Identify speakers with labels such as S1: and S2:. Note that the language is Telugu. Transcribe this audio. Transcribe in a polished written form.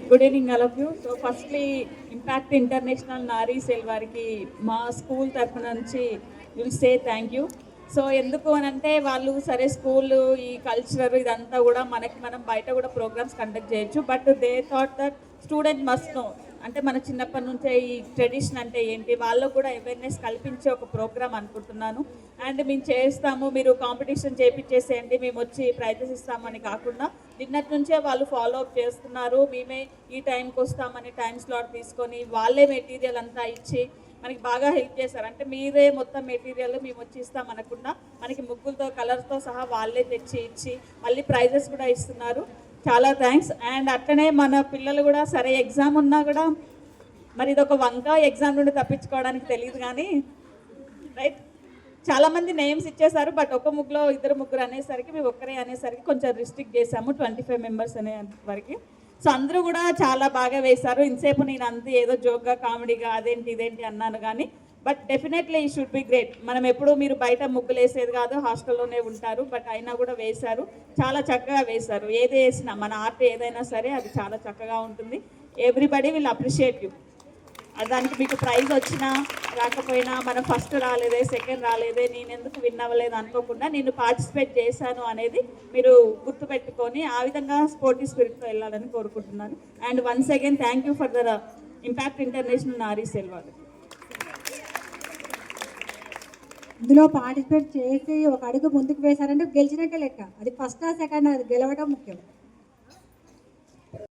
S1: Good evening all of you. So firstly impact international Nari cell వారికి మా స్కూల్ తరఫున నుంచి will say thank you. So ఎందుకు అని అంటే వాళ్ళు సరే స్కూల్ ఈ కల్చర్ ఇదంతా కూడా మనం బయట కూడా ప్రోగ్రామ్స్ కండక్ట్ చేయొచ్చు, but they thought that student must know, అంటే మన చిన్నప్పటి నుంచే ఈ ట్రెడిషన్ అంటే ఏంటి వాళ్ళకు కూడా అవేర్నెస్ కల్పించే ఒక ప్రోగ్రామ్ అనుకుంటున్నాను. అండ్ మేము చేస్తాము, మీరు కాంపిటీషన్ చేయించేసేయండి, మేము వచ్చి ప్రైజెస్ ఇస్తామని కాకుండా నిన్నటి నుంచే వాళ్ళు ఫాలో అప్ చేస్తున్నారు. మేమే ఈ టైంకి వస్తామని టైం స్లాట్ తీసుకొని వాళ్ళే మెటీరియల్ అంతా ఇచ్చి మనకి బాగా హెల్ప్ చేశారు. అంటే మీరే మొత్తం మెటీరియల్ మేము వచ్చి ఇస్తాం అనకుండా మనకి ముగ్గులతో కలర్స్తో సహా వాళ్ళే తెచ్చి ఇచ్చి మళ్ళీ ప్రైజెస్ కూడా ఇస్తున్నారు. చాలా థ్యాంక్స్. అండ్ అట్లనే మన పిల్లలు కూడా సరే ఎగ్జామ్ ఉన్నా కూడా మరి ఇది ఒక వంక ఎగ్జామ్ నుండి తప్పించుకోవడానికి తెలియదు కానీ రైట్ చాలామంది నేమ్స్ ఇచ్చేసారు, బట్ ఒక ముగ్గులో ఇద్దరు ముగ్గురు అనేసరికి మేము ఒక్కరే అనేసరికి కొంచెం రిస్ట్రిక్ట్ చేసాము 25 మెంబర్స్ అనే వరకు. సో అందరూ కూడా చాలా బాగా వేశారు. ఇంతసేపు నేను అంతా ఏదో జోక్గా కామెడీగా అదేంటి ఇదేంటి అన్నాను కానీ బట్ డెఫినెట్లీ ఈ షుడ్ బి గ్రేట్. మనం ఎప్పుడు మీరు బయట ముగ్గులు వేసేది కాదు, హాస్టల్లోనే ఉంటారు, బట్ అయినా కూడా వేశారు, చాలా చక్కగా వేశారు. ఏది వేసినా మన ఆర్ట్ ఏదైనా సరే అది చాలా చక్కగా ఉంటుంది. Everybody will appreciate you. దానికి మీకు ప్రైజ్ వచ్చినా రాకపోయినా మనం ఫస్ట్ రాలేదే సెకండ్ రాలేదే నేను ఎందుకు విన్ అవ్వలేదు అనుకోకుండా నేను పార్టిసిపేట్ చేశాను అనేది మీరు గుర్తుపెట్టుకొని ఆ విధంగా స్పోర్టివ్ స్పిరిట్తో వెళ్ళాలని కోరుకుంటున్నాను. And once again thank you for the impact international Nari cell వాళ్ళకి.
S2: ఇందులో పార్టిసిపేట్ చేసి ఒక అడుగు ముందుకు వేశారంటే గెలిచినట్టే లెక్క. అది ఫస్ట్ సెకండ్ అది గెలవడం ముఖ్యం.